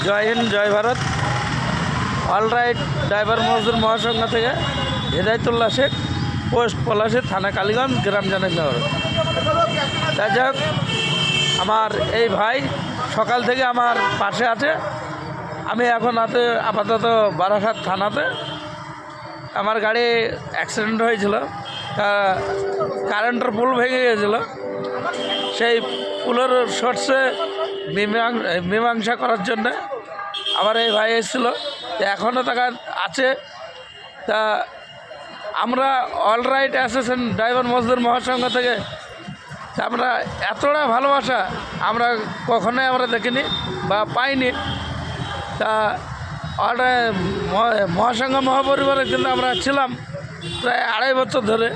জয় হিন্দ, জয় Bharat. Alright driver মজদুর মহাসংঘ থেকে Hidayatullah Sheikh, post Palashi, থানা কালীগঞ্জ, গ্রাম জানাকনগর। তা যাই হোক, আমার এই ভাই সকাল থেকে আমার পাশে আছে। আমি এখন আপাতত বারাসাত থানাতে। আমার গাড়ি অ্যাক্সিডেন্ট হয়েছিল, কারেন্টের পুল ভেঙে গিয়েছিল। সেই পুলের সোর্সে মীমাংসা করার জন্যে আমার এই ভাই এসেছিলো। এখনও টাকা আছে। তা আমরা অলরাইট অ্যাসোসিয়েশন ড্রাইভার মজদুর মহাসংঘ থেকে আমরা এতটা ভালোবাসা আমরা কখনোই দেখিনি বা পাইনি। তা মহাসংঘ মহাপরিবারে কিন্তু আমরা ছিলাম প্রায় 2.5 বছর ধরে।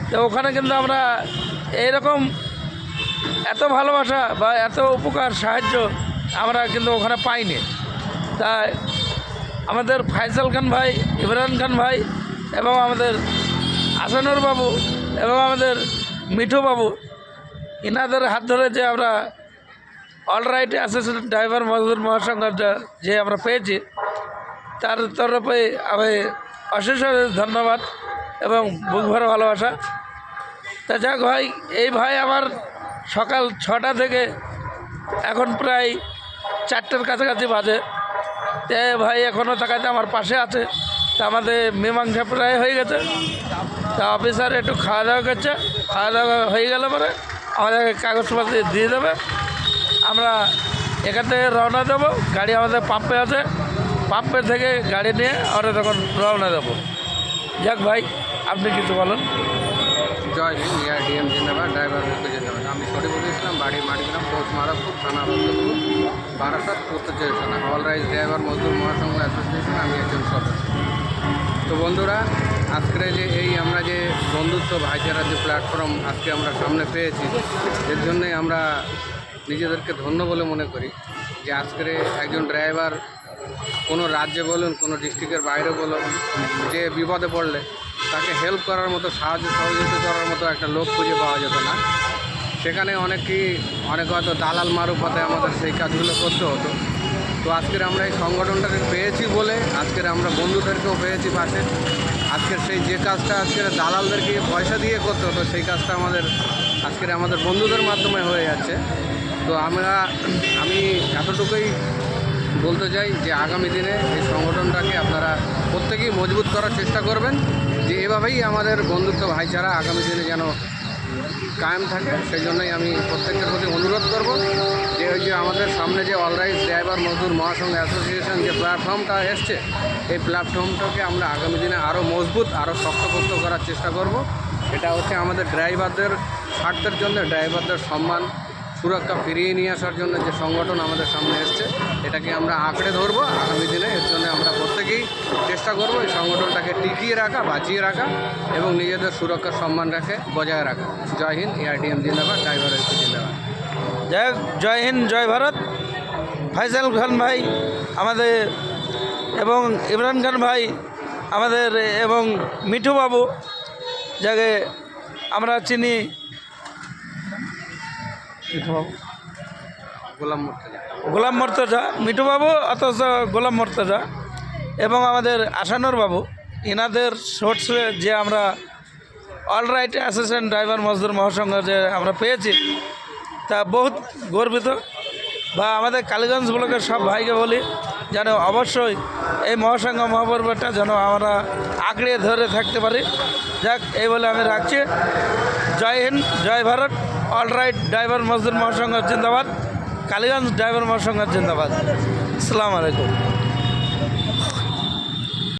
তো ওখানে কিন্তু আমরা এইরকম এত ভালোবাসা বা এত উপকার সাহায্য আমরা কিন্তু ওখানে পাইনি। তাই আমাদের ফাইসাল খান ভাই, ইমরান খান ভাই এবং আমাদের আসানুর বাবু এবং আমাদের মিঠু বাবু, ইনাদের হাত ধরে যে আমরা অলরাইট অ্যাসোসিয়েশন ড্রাইভার মজদুর মহাসংঘ যে আমরা পেয়েছি, তার তরফে আমি অশেষ ধন্যবাদ এবং বুক ভরা ভালোবাসা। তা যাক ভাই, এই ভাই আমার সকাল 6টা থেকে এখন প্রায় 4টের কাছাকাছি বাজে। তে ভাই এখনও টাকাতে আমার পাশে আছে। তা আমাদের মীমাংসা প্রায় হয়ে গেছে। তা অফিসার একটু খাওয়া দাওয়া করছে, খাওয়া দাওয়া হয়ে গেলে পরে আমাদেরকে কাগজপত্র দিয়ে দেবে। আমরা এখান থেকে রওনা দেবো। গাড়ি আমাদের পাম্পে আছে, পাম্পের থেকে গাড়ি নিয়ে আমরা তখন রওনা দেবো। যাক ভাই, আপনি কিছু বলেন। জয় হিন্দ, ডিএম জিন্দাবাদ, ড্রাইভার জিন্দাবাদ। আমি শরীফুল ইসলাম, বাড়ি মাটিগ্রাম, পোস্ট মাদারপুর, থানা রত্নপুর, বারাসাত, উত্তর 24 থানা। অলরাইট ড্রাইভার মজদুর মহাসংঘ অ্যাসোসিয়েশন আমি একজন সদস্য। তো বন্ধুরা, আজকের আমরা যে বন্ধুত্ব ভাইচারার যে প্ল্যাটফর্ম আজকে আমরা সামনে পেয়েছি, এর জন্যে আমরা নিজেদেরকে ধন্য বলে মনে করি যে আজকের একজন ড্রাইভার কোনো রাজ্যে বলুন, কোনো ডিস্ট্রিক্টের বাইরে বলুন, যে বিপদে পড়লে তাকে হেল্প করার মতো, সাহায্য সহযোগিতা করার মতো একটা লোক খুঁজে পাওয়া যেত না। সেখানে অনেক হয়তো দালাল মারুফতে আমাদের সেই কাজগুলো করতে হতো। তো আজকের আমরা এই সংগঠনটাকে পেয়েছি বলে আজকের আমরা বন্ধুদেরকেও পেয়েছি পাশে। আজকের সেই যে কাজটা আজকের দালালদেরকে পয়সা দিয়ে করতে হতো, সেই কাজটা আমাদের বন্ধুদের মাধ্যমে হয়ে যাচ্ছে। তো আমি এতটুকুই বলতে চাই যে আগামী দিনে এই সংগঠনটাকে আপনারা প্রত্যেকেই মজবুত করার চেষ্টা করবেন, যে এভাবেই আমাদের বন্ধুত্ব ভাইচারা আগামী দিনে যেন কায়েম থাকে। সেই জন্যই আমি প্রত্যেকের প্রতি অনুরোধ করব যে ওই যে আমাদের সামনে যে অলরাইট ড্রাইভার মজদুর মহাসংঘ অ্যাসোসিয়েশন যে প্ল্যাটফর্মটা এসছে, এই প্ল্যাটফর্মটাকে আমরা আগামী দিনে আরও মজবুত, আরও শক্তপোক্ত করার চেষ্টা করব। এটা হচ্ছে আমাদের ড্রাইভারদের স্বার্থের জন্য, ড্রাইভারদের সম্মান সুরক্ষা ফিরিয়ে নিয়ে আসার জন্য যে সংগঠন আমাদের সামনে এসছে, এটাকে আমরা আঁকড়ে ধরবো আগামী দিনে। এর জন্য আমরা প্রত্যেকেই চেষ্টা করব এই সংগঠনটাকে টিকিয়ে রাখা, বাঁচিয়ে রাখা এবং নিজেদের সুরক্ষা সম্মান রাখে বজায় রাখা। জয় হিন্দ, এআরডিএম জিন্দাবাদ, ড্রাইভার জিন্দাবাদ। জয় হিন্দ, জয় ভারত। ফাইসাল খান ভাই আমাদের এবং ইমরান খান ভাই আমাদের এবং মিঠু বাবু, যাকে আমরা চিনি গোলাম মর্তজা, মিঠু বাবু অথচ গোলাম মর্তজা, এবং আমাদের আসানুর বাবু, ইনাদের সোর্সে যে আমরা অলরাইট অ্যাসোসিয়েশন ড্রাইভার মজদুর মহাসংঘ যে আমরা পেয়েছি, তা বহুত গর্বিত। বা আমাদের কালীগঞ্জ ব্লকের সব ভাইকে বলি যেন অবশ্যই এই মহাসংঘ মহাপর্বটা যেন আমরা আঁকড়ে ধরে থাকতে পারি। যাক, এই বলে আমি রাখছি। জয় হিন্দ, জয় ভারত। অলরাইট ড্রাইভার মজদুর মহাসংঘ জিন্দাবাদ, কালীগঞ্জ ড্রাইভার মহাসংঘ জিন্দাবাদ। আসসালামু আলাইকুম।